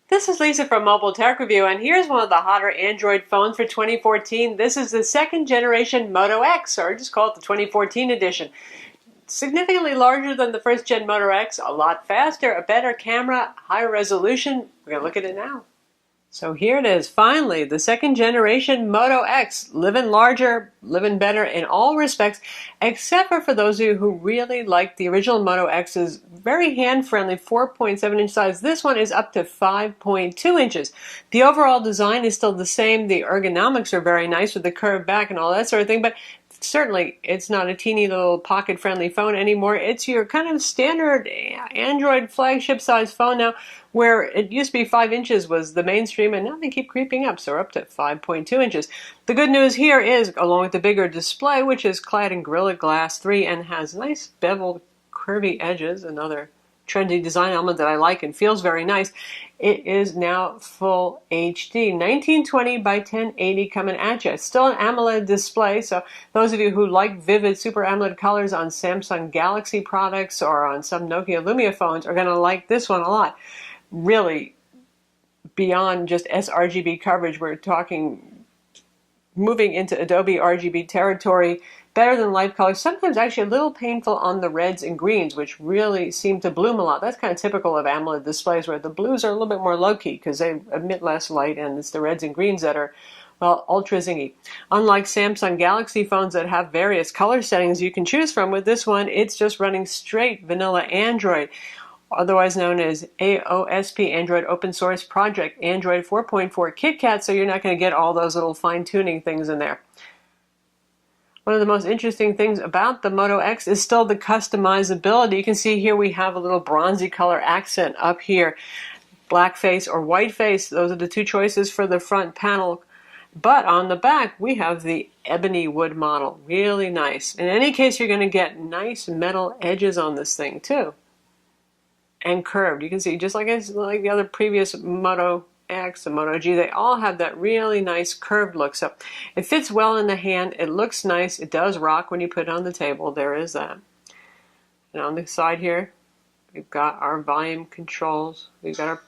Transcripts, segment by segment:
This is Lisa from Mobile Tech Review, and here's one of the hotter Android phones for 2014. This is the second generation Moto X, or just call it the 2014 edition. Significantly larger than the first gen Moto X, a lot faster, a better camera, higher resolution. We're going to look at it now. So here it is, finally, the second generation Moto X, living larger, living better in all respects, except for those of you who really like the original Moto X's very hand-friendly 4.7-inch size. This one is up to 5.2 inches. The overall design is still the same. The ergonomics are very nice with the curved back and all that sort of thing, but certainly it's not a teeny little pocket-friendly phone anymore. It's your kind of standard Android flagship size phone now, where it used to be 5 inches was the mainstream, and now they keep creeping up, so we're up to 5.2 inches. The good news here is, along with the bigger display, which is clad in Gorilla Glass 3 and has nice beveled curvy edges, another trendy design element that I like and feels very nice, it is now full HD, 1920 by 1080 coming at you. It's still an AMOLED display, so those of you who like vivid Super AMOLED colors on Samsung Galaxy products or on some Nokia Lumia phones are going to like this one a lot. Really, beyond just sRGB coverage, we're talking moving into Adobe RGB territory, better than light colors, sometimes actually a little painful on the reds and greens, which really seem to bloom a lot. That's kind of typical of AMOLED displays, where the blues are a little bit more low-key because they emit less light, and it's the reds and greens that are, well, ultra zingy. Unlike Samsung Galaxy phones that have various color settings you can choose from, with this one, it's just running straight vanilla Android, otherwise known as AOSP, Android Open Source Project, Android 4.4 KitKat, so you're not going to get all those little fine-tuning things in there. One of the most interesting things about the Moto X is still the customizability. You can see here we have a little bronzy color accent up here. Black face or white face, those are the two choices for the front panel. But on the back, we have the ebony wood model. Really nice. In any case, you're going to get nice metal edges on this thing too. And curved. You can see, just like the other previous Moto X and Moto G, they all have that really nice curved look. So it fits well in the hand. It looks nice. It does rock when you put it on the table. There is that. And on the side here, we've got our volume controls. We've got our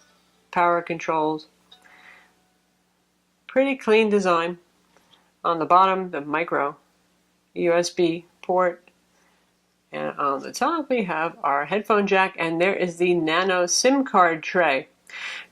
power controls. Pretty clean design. On the bottom, the micro USB port. And on the top, we have our headphone jack, and there is the nano SIM card tray.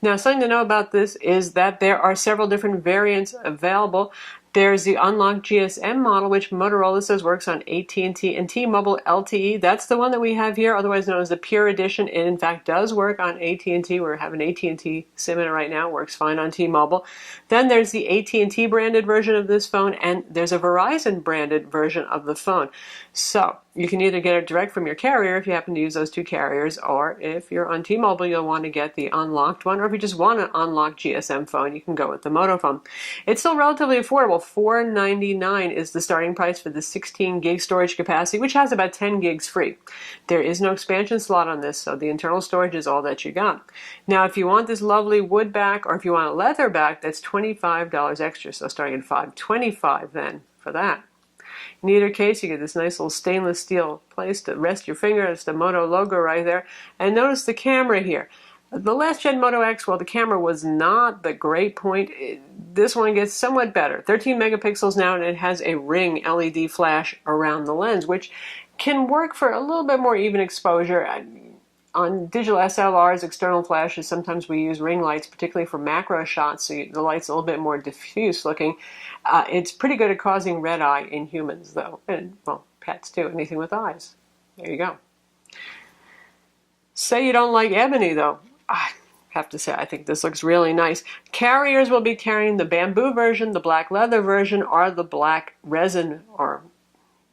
Now, something to know about this is that there are several different variants available. There's the unlocked GSM model, which Motorola says works on AT&T and T-Mobile LTE. That's the one that we have here, otherwise known as the Pure Edition. It, in fact, does work on AT&T. We're having AT&T SIM in it right now. Works fine on T-Mobile. Then there's the AT&T branded version of this phone, and there's a Verizon branded version of the phone. So you can either get it direct from your carrier if you happen to use those two carriers, or if you're on T-Mobile, you'll want to get the unlocked one, or if you just want an unlocked GSM phone, you can go with the Moto phone. It's still relatively affordable. $499 is the starting price for the 16 gig storage capacity, which has about 10 gigs free. There is no expansion slot on this, so the internal storage is all that you got. Now, if you want this lovely wood back, or if you want a leather back, that's $25 extra, so starting at $525 then for that. In either case, you get this nice little stainless steel place to rest your finger. It's the Moto logo right there. And notice the camera here. The last gen Moto X, well, the camera was not the great point. This one gets somewhat better. 13 megapixels now, and it has a ring LED flash around the lens, which can work for a little bit more even exposure. On digital SLRs, external flashes, sometimes we use ring lights, particularly for macro shots, so the light's a little bit more diffuse looking. It's pretty good at causing red eye in humans, though, and, well, pets too, anything with eyes. There you go. Say you don't like ebony, though. I have to say, I think this looks really nice. Carriers will be carrying the bamboo version, the black leather version, or the black resin, or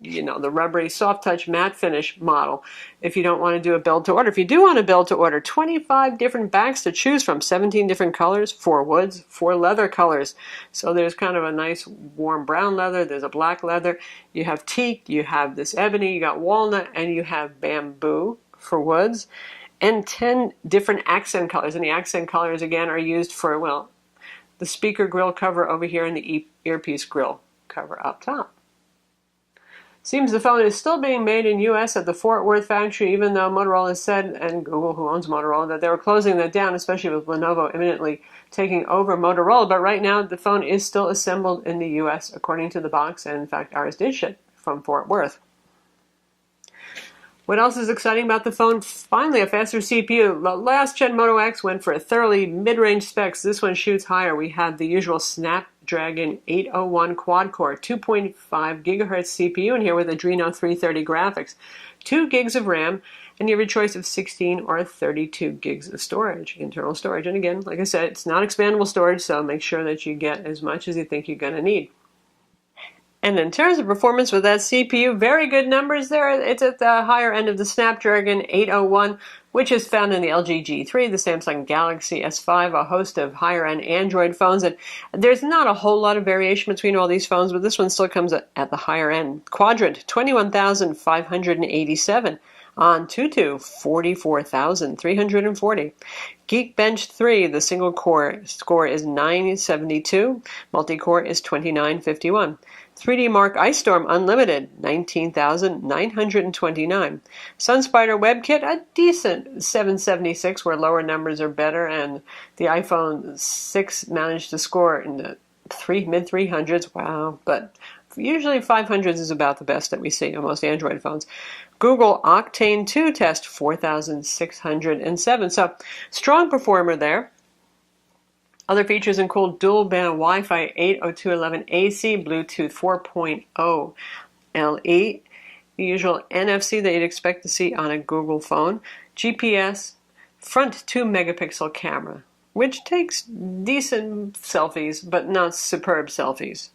the rubbery soft touch matte finish model. If you don't want to do a build to order, if you do want to build to order, 25 different backs to choose from, 17 different colors, 4 woods, 4 leather colors. So there's kind of a nice warm brown leather, there's a black leather, you have teak, you have this ebony, you got walnut, and you have bamboo for woods, and 10 different accent colors. And the accent colors again are used for, well, the speaker grill cover over here and the earpiece grill cover up top. Seems the phone is still being made in U.S. at the Fort Worth factory, even though Motorola has said, and Google, who owns Motorola, that they were closing that down, especially with Lenovo imminently taking over Motorola. But right now, the phone is still assembled in the U.S., according to the box, and in fact, ours did ship from Fort Worth. What else is exciting about the phone? Finally, a faster CPU. The last gen Moto X went for a thoroughly mid-range specs. This one shoots higher. We have the usual Snapdragon 801 quad-core, 2.5 gigahertz CPU in here with Adreno 330 graphics, 2 gigs of RAM, and you have a choice of 16 or 32 gigs of storage, internal storage. And again, like I said, it's not expandable storage, so make sure that you get as much as you think you're going to need. And in terms of performance with that CPU, very good numbers there. It's at the higher end of the Snapdragon 801, which is found in the LG G3, the Samsung Galaxy S5, a host of higher-end Android phones. And there's not a whole lot of variation between all these phones, but this one still comes at the higher end quadrant, 21,587. On Tutu, 44,340. Geekbench 3, the single core score is 972. Multi-core is 2951. 3D Mark Ice Storm Unlimited, 19,929. Sunspider WebKit, a decent 776, where lower numbers are better, and the iPhone 6 managed to score in the mid-300s. Wow, but usually 500s is about the best that we see on most Android phones. Google Octane 2 test, 4,607. So, strong performer there. Other features include dual-band Wi-Fi 802.11ac, Bluetooth 4.0 LE, the usual NFC that you'd expect to see on a Google phone, GPS, front 2-megapixel camera, which takes decent selfies, but not superb selfies.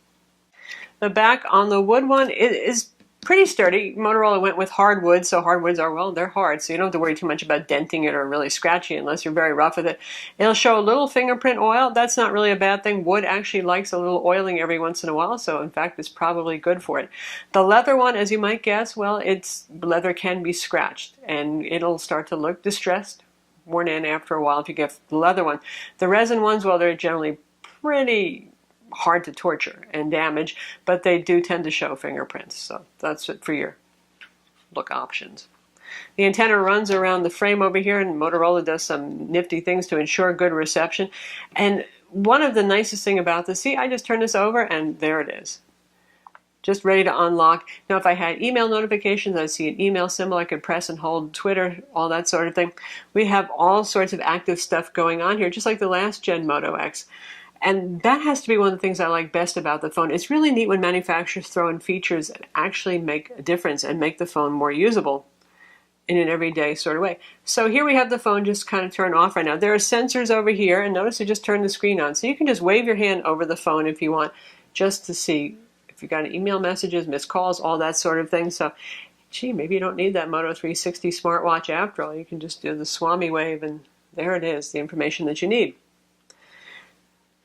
The back on the wood one is pretty sturdy. Motorola went with hardwood, so hardwoods are, well, they're hard, so you don't have to worry too much about denting it or really scratching it unless you're very rough with it. It'll show a little fingerprint oil. That's not really a bad thing. Wood actually likes a little oiling every once in a while, so in fact it's probably good for it. The leather one, as you might guess, well, leather can be scratched, and it'll start to look distressed, worn in after a while if you get the leather one. The resin ones, well, they're generally pretty hard to torture and damage, but they do tend to show fingerprints, so that's it for your look options. The antenna runs around the frame over here, and Motorola does some nifty things to ensure good reception. And one of the nicest thing about this, see, I just turn this over and there it is, just ready to unlock. Now if I had email notifications, I'd see an email symbol, I could press and hold Twitter, all that sort of thing. We have all sorts of active stuff going on here, just like the last gen Moto X. And that has to be one of the things I like best about the phone. It's really neat when manufacturers throw in features that actually make a difference and make the phone more usable in an everyday sort of way. So here we have the phone just kind of turned off right now. There are sensors over here, and notice I just turned the screen on. So you can just wave your hand over the phone if you want, just to see if you got any email messages, missed calls, all that sort of thing. So, gee, maybe you don't need that Moto 360 smartwatch after all. You can just do the Swami wave, and there it is, the information that you need.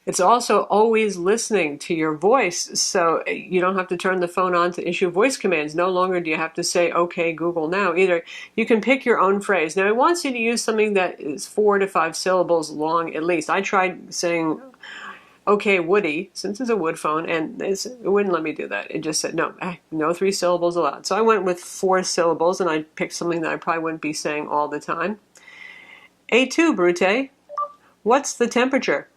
It's also always listening to your voice, so you don't have to turn the phone on to issue voice commands. No longer do you have to say, okay, Google now, either. You can pick your own phrase. Now, it wants you to use something that is 4 to 5 syllables long at least. I tried saying, okay, Woody, since it's a wood phone, and it wouldn't let me do that. It just said, no 3 syllables allowed. So I went with 4 syllables, and I picked something that I probably wouldn't be saying all the time. A2, Brute, what's the temperature?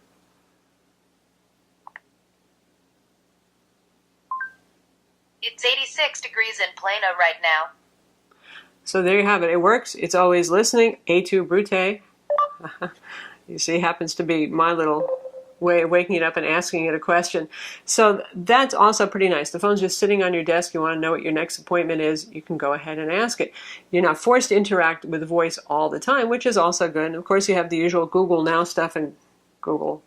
It's 86 degrees in Plano right now. So there you have it. It works. It's always listening. A2 Brute. You see, it happens to be my little way of waking it up and asking it a question. So that's also pretty nice. The phone's just sitting on your desk. You want to know what your next appointment is, you can go ahead and ask it. You're not forced to interact with the voice all the time, which is also good. And of course, you have the usual Google Now stuff and Google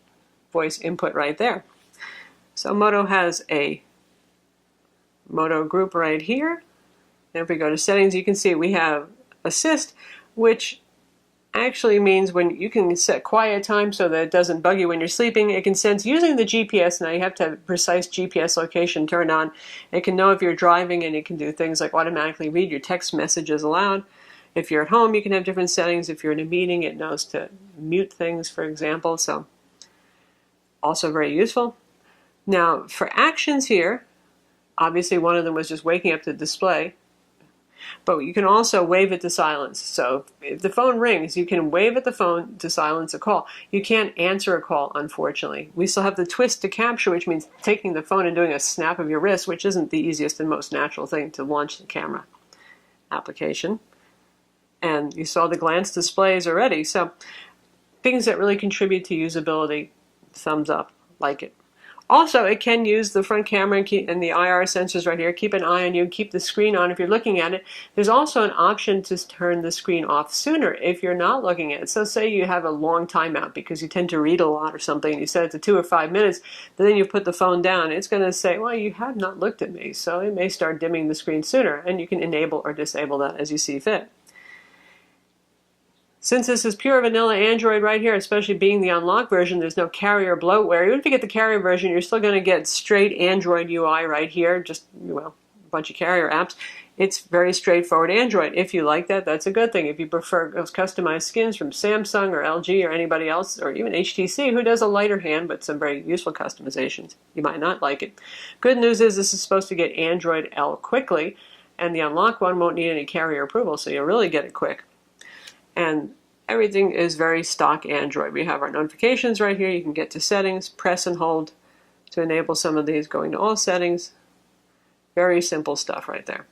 voice input right there. So Moto has a Moto group right here. And if we go to settings, you can see we have assist, which actually means when you can set quiet time so that it doesn't bug you when you're sleeping. It can sense using the GPS. Now you have to have precise GPS location turned on. It can know if you're driving, and it can do things like automatically read your text messages aloud. If you're at home, you can have different settings. If you're in a meeting, it knows to mute things, for example. So also very useful. Now for actions here, Obviously, one of them was just waking up the display. But you can also wave it to silence. So if the phone rings, you can wave at the phone to silence a call. You can't answer a call, unfortunately. We still have the twist to capture, which means taking the phone and doing a snap of your wrist, which isn't the easiest and most natural thing to launch the camera application. And you saw the glance displays already. So things that really contribute to usability, thumbs up, like it. Also, it can use the front camera and the IR sensors right here. Keep an eye on you, keep the screen on if you're looking at it. There's also an option to turn the screen off sooner if you're not looking at it. So say you have a long timeout because you tend to read a lot or something, and you set it to 2 or 5 minutes, but then you put the phone down. It's going to say, well, you have not looked at me, so it may start dimming the screen sooner, and you can enable or disable that as you see fit. Since this is pure vanilla Android right here, especially being the unlocked version, there's no carrier bloatware. Even if you get the carrier version, you're still going to get straight Android UI right here, just, well, a bunch of carrier apps. It's very straightforward Android. If you like that, that's a good thing. If you prefer those customized skins from Samsung or LG or anybody else, or even HTC, who does a lighter hand but some very useful customizations, you might not like it. Good news is this is supposed to get Android L quickly, and the unlocked one won't need any carrier approval, so you'll really get it quick. And everything is very stock Android. We have our notifications right here. You can get to settings, press and hold to enable some of these, going to all settings. Very simple stuff right there.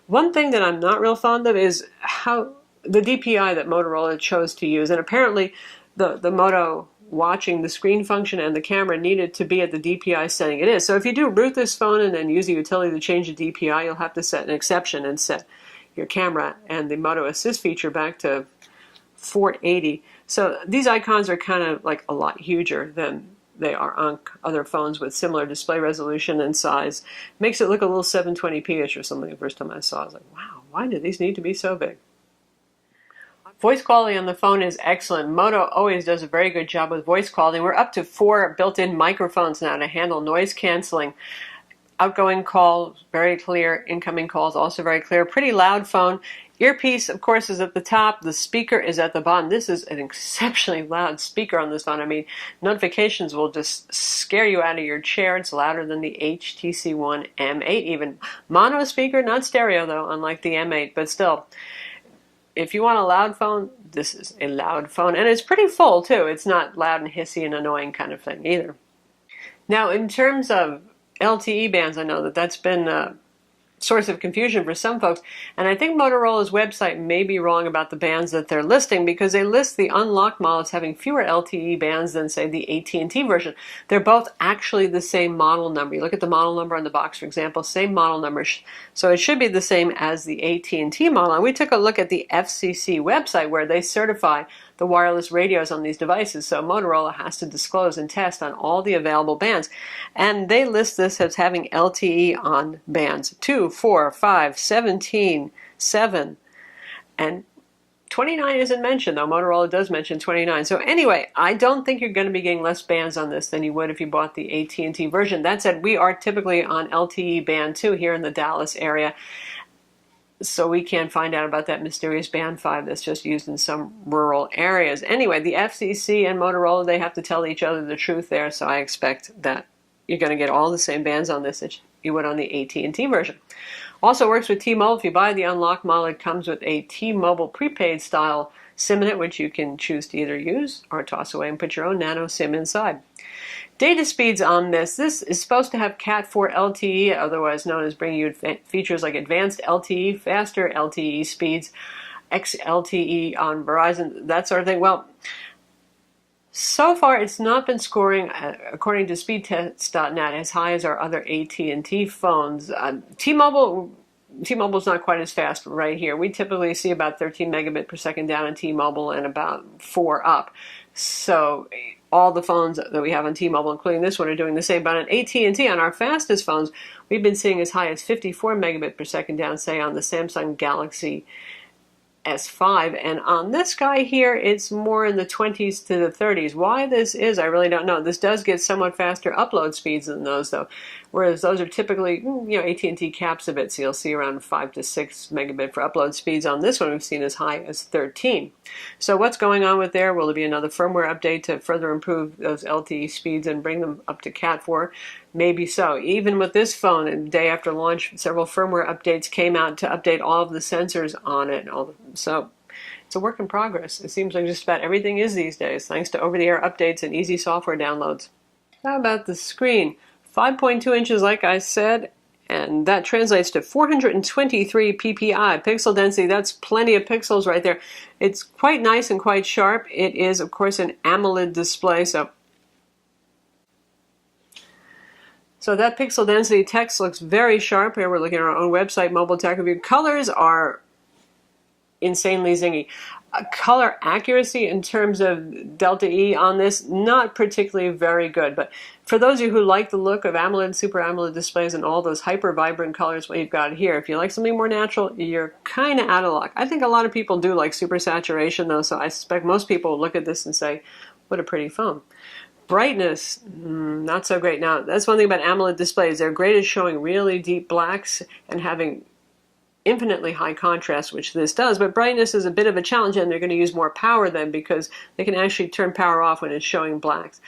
One thing that I'm not real fond of is how the DPI that Motorola chose to use. And apparently the Moto watching the screen function and the camera needed to be at the DPI setting it is. So if you do root this phone and then use a utility to change the DPI, you'll have to set an exception and set your camera and the Moto Assist feature back to 480. So these icons are kind of like a lot huger than they are on other phones with similar display resolution and size. Makes it look a little 720p-ish or something the first time I saw it. I was like, wow, why do these need to be so big? Voice quality on the phone is excellent. Moto always does a very good job with voice quality. We're up to 4 built-in microphones now to handle noise canceling. Outgoing calls, very clear. Incoming calls, also very clear. Pretty loud phone. Earpiece, of course, is at the top. The speaker is at the bottom. This is an exceptionally loud speaker on this phone. I mean, notifications will just scare you out of your chair. It's louder than the HTC One M8 even. Mono speaker, not stereo though, unlike the M8, but still. If you want a loud phone, this is a loud phone. And it's pretty full too. It's not loud and hissy and annoying kind of thing either. Now, in terms of LTE bands, I know that that's been a source of confusion for some folks, and I think Motorola's website may be wrong about the bands that they're listing, because they list the unlocked model as having fewer LTE bands than, say, the AT&T version. They're both actually the same model number. You look at the model number on the box, for example, same model number, so it should be the same as the AT&T model. And we took a look at the FCC website where they certify the wireless radios on these devices, so Motorola has to disclose and test on all the available bands. And they list this as having LTE on bands 2, 4, 5, 17, 7, and 29 isn't mentioned, though Motorola does mention 29. So anyway, I don't think you're going to be getting less bands on this than you would if you bought the AT&T version. That said, we are typically on LTE band 2 here in the Dallas area, so we can't find out about that mysterious band 5 that's just used in some rural areas. Anyway, the FCC and Motorola, they have to tell each other the truth there, so I expect that you're going to get all the same bands on this that you would on the AT&T version. Also works with T-Mobile. If you buy the unlocked model, it comes with a T-Mobile prepaid style SIM in it, which you can choose to either use or toss away and put your own nano SIM inside. Data speeds on this is supposed to have Cat4 LTE, otherwise known as bringing you features like advanced LTE, faster LTE speeds, XLTE on Verizon, that sort of thing. Well, so far it's not been scoring, according to speedtest.net, as high as our other AT&T phones. T-Mobile's not quite as fast right here. We typically see about 13 megabit per second down in T-Mobile and about 4 up. So all the phones that we have on T-Mobile, including this one, are doing the same. But on AT&T, on our fastest phones, we've been seeing as high as 54 megabit per second down, say, on the Samsung Galaxy S5. And on this guy here, it's more in the 20s to the 30s. Why this is, I really don't know. This does get somewhat faster upload speeds than those, though. whereas those are typically, AT&T caps a bit, so you'll see around 5 to 6 megabit for upload speeds. On this one, we've seen as high as 13. So what's going on with there? Will there be another firmware update to further improve those LTE speeds and bring them up to Cat 4? Maybe so. Even with this phone, the day after launch, several firmware updates came out to update all of the sensors on it. So it's a work in progress. It seems like just about everything is these days, thanks to over-the-air updates and easy software downloads. How about the screen? 5.2 inches, like I said, and that translates to 423 ppi, pixel density. That's plenty of pixels right there. It's quite nice and quite sharp. It is, of course, an AMOLED display, so that pixel density text looks very sharp. Here we're looking at our own website, Mobile Tech Review. Colors are insanely zingy. Color accuracy in terms of delta E on this, not particularly very good. But for those of you who like the look of AMOLED, Super AMOLED displays and all those hyper vibrant colors, what you've got here, if you like something more natural, you're kind of out of luck. I think a lot of people do like super saturation though, so I suspect most people will look at this and say, what a pretty phone. Brightness, not so great. Now, that's one thing about AMOLED displays. They're great at showing really deep blacks and having infinitely high contrast, which this does, but brightness is a bit of a challenge, and they're going to use more power then because they can actually turn power off when it's showing blacks.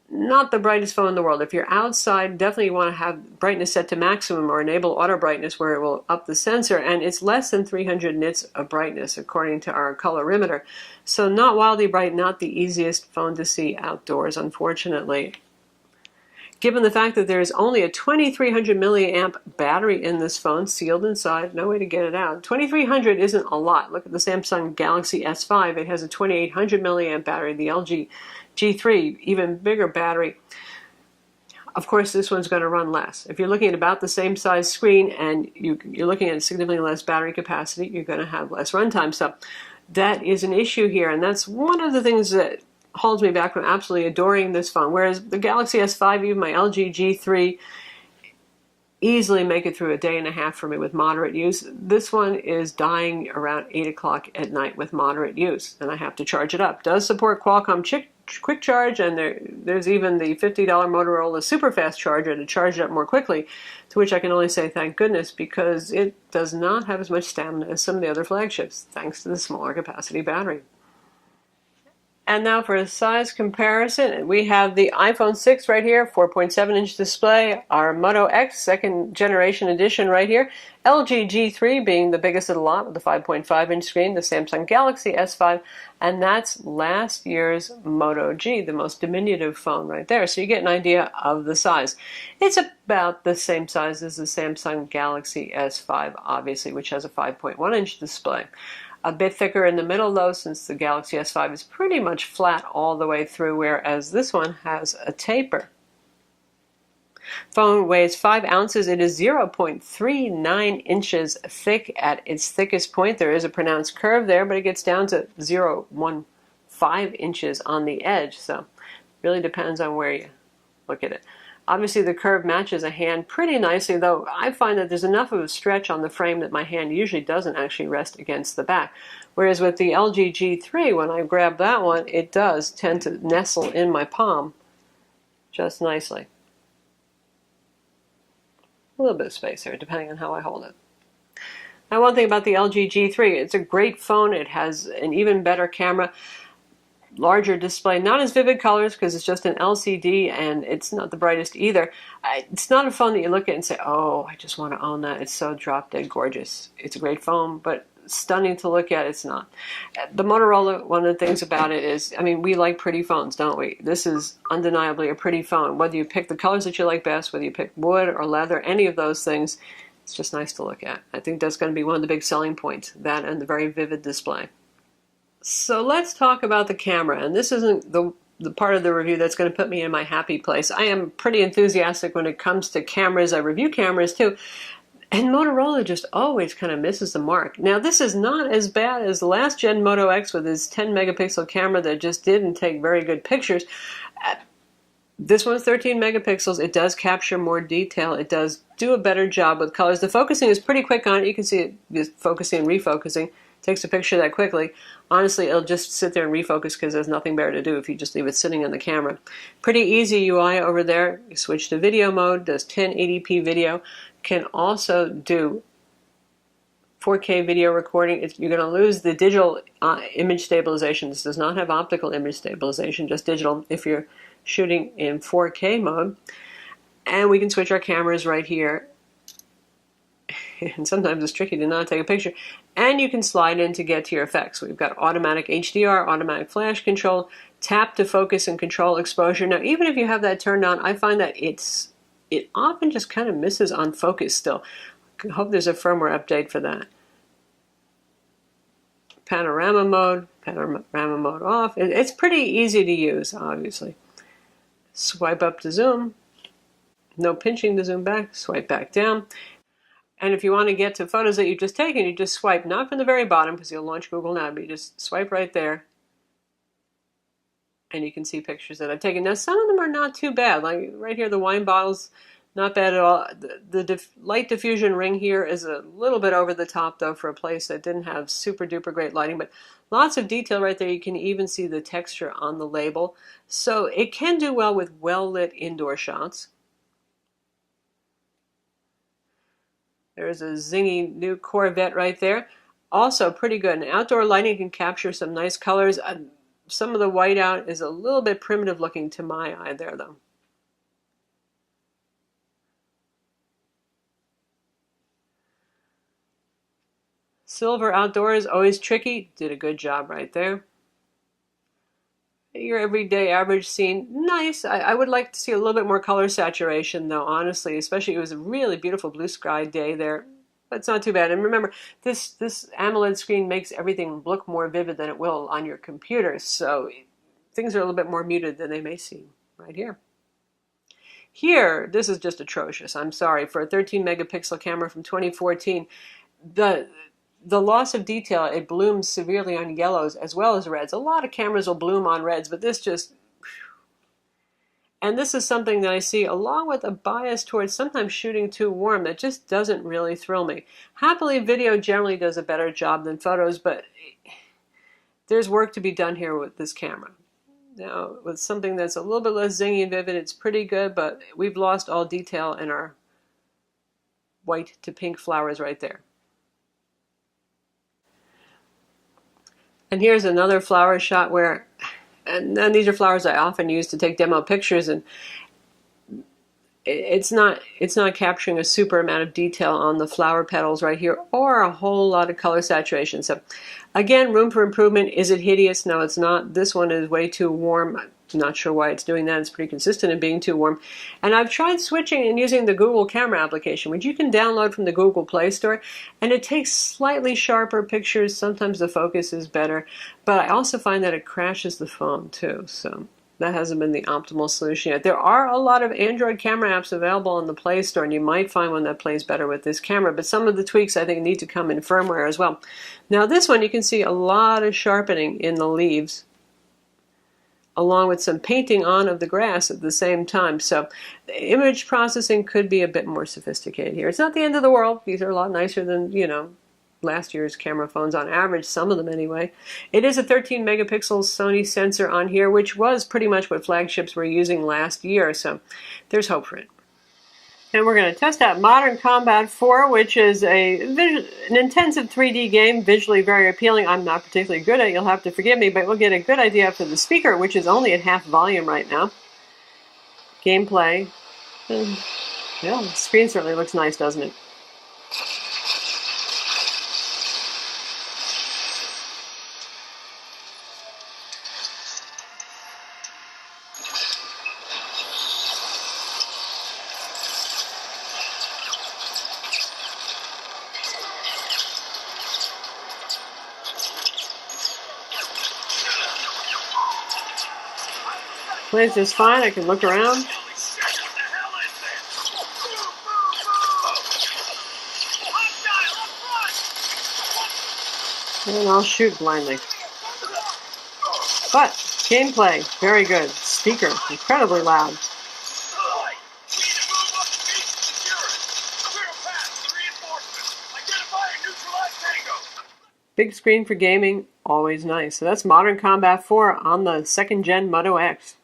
Not the brightest phone in the world. If you're outside, definitely want to have brightness set to maximum or enable auto brightness where it will up the sensor, and it's less than 300 nits of brightness according to our colorimeter. So not wildly bright, not the easiest phone to see outdoors, unfortunately. Given the fact that there's only a 2300 milliamp battery in this phone, sealed inside, no way to get it out. 2300 isn't a lot. Look at the Samsung Galaxy S5. It has a 2800 milliamp battery. The LG G3, even bigger battery. Of course, this one's going to run less. If you're looking at about the same size screen and you're looking at significantly less battery capacity, you're going to have less runtime. So that is an issue here, and that's one of the things that holds me back from absolutely adoring this phone. Whereas the Galaxy S5, even my LG G3, easily make it through a day and a half for me with moderate use. This one is dying around 8 o'clock at night with moderate use, and I have to charge it up. It does support Qualcomm Quick Charge, and there's even the $50 Motorola super fast charger to charge it up more quickly, to which I can only say thank goodness, because it does not have as much stamina as some of the other flagships, thanks to the smaller capacity battery. And now for a size comparison, we have the iPhone 6 right here, 4.7-inch display, our Moto X second generation edition right here, LG G3 being the biggest of the lot with the 5.5-inch screen, the Samsung Galaxy S5, and that's last year's Moto G, the most diminutive phone right there. So you get an idea of the size. It's about the same size as the Samsung Galaxy S5, obviously, which has a 5.1-inch display. A bit thicker in the middle though, since the Galaxy S5 is pretty much flat all the way through, whereas this one has a taper. Phone weighs 5 ounces. It is 0.39 inches thick at its thickest point. There is a pronounced curve there, but it gets down to 0.15 inches on the edge, so it really depends on where you look at it. Obviously, the curve matches a hand pretty nicely, though I find that there's enough of a stretch on the frame that my hand usually doesn't actually rest against the back. Whereas with the LG G3, when I grab that one, it does tend to nestle in my palm just nicely. A little bit of space here, depending on how I hold it. Now, one thing about the LG G3, it's a great phone. It has an even better camera. Larger display, not as vivid colors because it's just an LCD and it's not the brightest either. It's not a phone that you look at and say, oh, I just want to own that. It's so drop dead gorgeous. It's a great phone, but stunning to look at, it's not. The Motorola, one of the things about it is, I mean, we like pretty phones, don't we? This is undeniably a pretty phone. Whether you pick the colors that you like best, whether you pick wood or leather, any of those things, it's just nice to look at. I think that's going to be one of the big selling points, that and the very vivid display. So let's talk about the camera, and this isn't the part of the review that's going to put me in my happy place. I am pretty enthusiastic when it comes to cameras. I review cameras too, and Motorola just always kind of misses the mark. Now, this is not as bad as the last gen Moto X with his 10 megapixel camera that just didn't take very good pictures. This one's 13 megapixels. It does capture more detail. It does do a better job with colors. The focusing is pretty quick on it. You can see it just focusing and refocusing. takes a picture that quickly. Honestly, it'll just sit there and refocus because there's nothing better to do if you just leave it sitting on the camera. Pretty easy UI over there. You switch to video mode, does 1080p video, can also do 4K video recording. You're going to lose the digital image stabilization. This does not have optical image stabilization, just digital if you're shooting in 4K mode. And we can switch our cameras right here. And sometimes it's tricky to not take a picture. And you can slide in to get to your effects. We've got automatic HDR, automatic flash control, tap to focus and control exposure. Now, even if you have that turned on, I find that it often just kind of misses on focus still. I hope there's a firmware update for that. Panorama mode off. It's pretty easy to use, obviously. Swipe up to zoom. No pinching to zoom back. Swipe back down. And if you want to get to photos that you've just taken, you just swipe, not from the very bottom, because you'll launch Google now, but you just swipe right there, and you can see pictures that I've taken. Now, some of them are not too bad. Like right here, the wine bottle's not bad at all. The light diffusion ring here is a little bit over the top, though, for a place that didn't have super duper great lighting, but lots of detail right there. You can even see the texture on the label. So it can do well with well-lit indoor shots. There's a zingy new Corvette right there. Also pretty good. And outdoor lighting can capture some nice colors. Some of the whiteout is a little bit primitive looking to my eye there, though. Silver outdoors, always tricky. Did a good job right there. Your everyday average scene, nice. I would like to see a little bit more color saturation, though, honestly, especially it was a really beautiful blue sky day there. But it's not too bad. And remember, this AMOLED screen makes everything look more vivid than it will on your computer, so things are a little bit more muted than they may seem right here. Here, this is just atrocious. I'm sorry. For a 13 megapixel camera from 2014, the loss of detail, it blooms severely on yellows as well as reds. A lot of cameras will bloom on reds, but this just... And this is something that I see along with a bias towards sometimes shooting too warm that just doesn't really thrill me. Happily, video generally does a better job than photos, but there's work to be done here with this camera. Now, with something that's a little bit less zingy and vivid, it's pretty good, but we've lost all detail in our white to pink flowers right there. And here's another flower shot where, and these are flowers I often use to take demo pictures, and it's not capturing a super amount of detail on the flower petals right here, or a whole lot of color saturation. So again, room for improvement. Is it hideous? No, it's not. This one is way too warm. I'm not sure why it's doing that. It's pretty consistent in being too warm. And I've tried switching and using the Google camera application, which you can download from the Google Play Store, and it takes slightly sharper pictures. Sometimes the focus is better, but I also find that it crashes the phone too. So that hasn't been the optimal solution yet. There are a lot of Android camera apps available in the Play Store, and you might find one that plays better with this camera, but some of the tweaks I think need to come in firmware as well. Now this one, you can see a lot of sharpening in the leaves, along with some painting on of the grass at the same time. So the image processing could be a bit more sophisticated here. It's not the end of the world. These are a lot nicer than, last year's camera phones on average, some of them anyway. It is a 13 megapixel Sony sensor on here, which was pretty much what flagships were using last year, so there's hope for it. And we're going to test out Modern Combat 4, which is an intensive 3D game, visually very appealing. I'm not particularly good at it, you'll have to forgive me, but we'll get a good idea for the speaker, which is only at half volume right now. Gameplay. Yeah, the screen certainly looks nice, doesn't it? Plays just fine. I can look around. And I'll shoot blindly. But gameplay, very good. Speaker, incredibly loud. Big screen for gaming, always nice. So that's Modern Combat 4 on the 2nd Gen Moto X.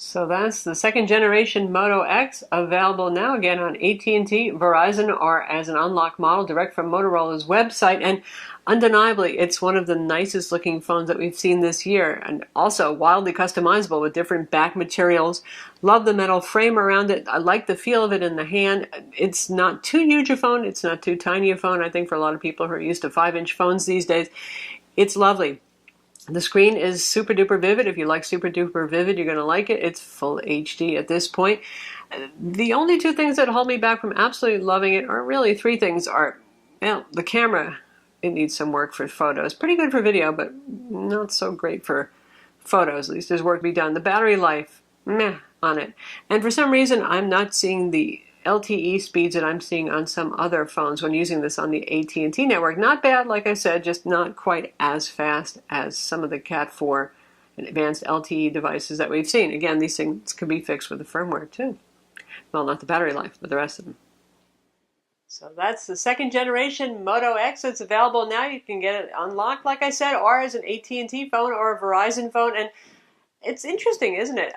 So that's the 2nd generation Moto X, available now again on AT&T, Verizon, or as an unlocked model direct from Motorola's website. And undeniably, it's one of the nicest looking phones that we've seen this year, and also wildly customizable with different back materials. Love the metal frame around it. I like the feel of it in the hand. It's not too huge a phone. It's not too tiny a phone. I think for a lot of people who are used to 5-inch phones these days, it's lovely. The screen is super duper vivid. If you like super duper vivid, you're going to like it. It's full HD at this point. The only two things that hold me back from absolutely loving it are really three things. Well, the camera, it needs some work for photos. Pretty good for video, but not so great for photos. At least there's work to be done. The battery life, meh on it. And for some reason, I'm not seeing the LTE speeds that I'm seeing on some other phones when using this on the AT&T network. Not bad, like I said, just not quite as fast as some of the Cat 4 and advanced LTE devices that we've seen. Again, these things can be fixed with the firmware too. Well, not the battery life, but the rest of them. So that's the 2nd generation Moto X. It's available now. You can get it unlocked, like I said, or as an AT&T phone or a Verizon phone. And it's interesting, isn't it?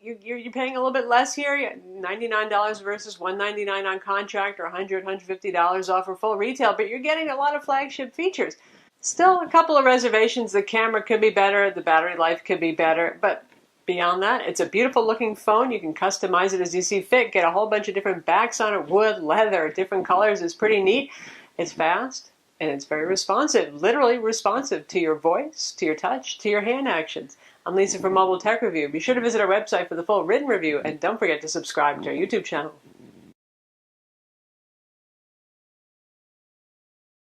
You're paying a little bit less here, $99 versus $199 on contract, or $100, $150 off for full retail, but you're getting a lot of flagship features. Still a couple of reservations. The camera could be better, the battery life could be better, but beyond that, it's a beautiful looking phone. You can customize it as you see fit, get a whole bunch of different backs on it, wood, leather, different colors. It's pretty neat. It's fast, and it's very responsive, literally responsive to your voice, to your touch, to your hand actions. I'm Lisa from Mobile Tech Review. Be sure to visit our website for the full written review, and don't forget to subscribe to our YouTube channel.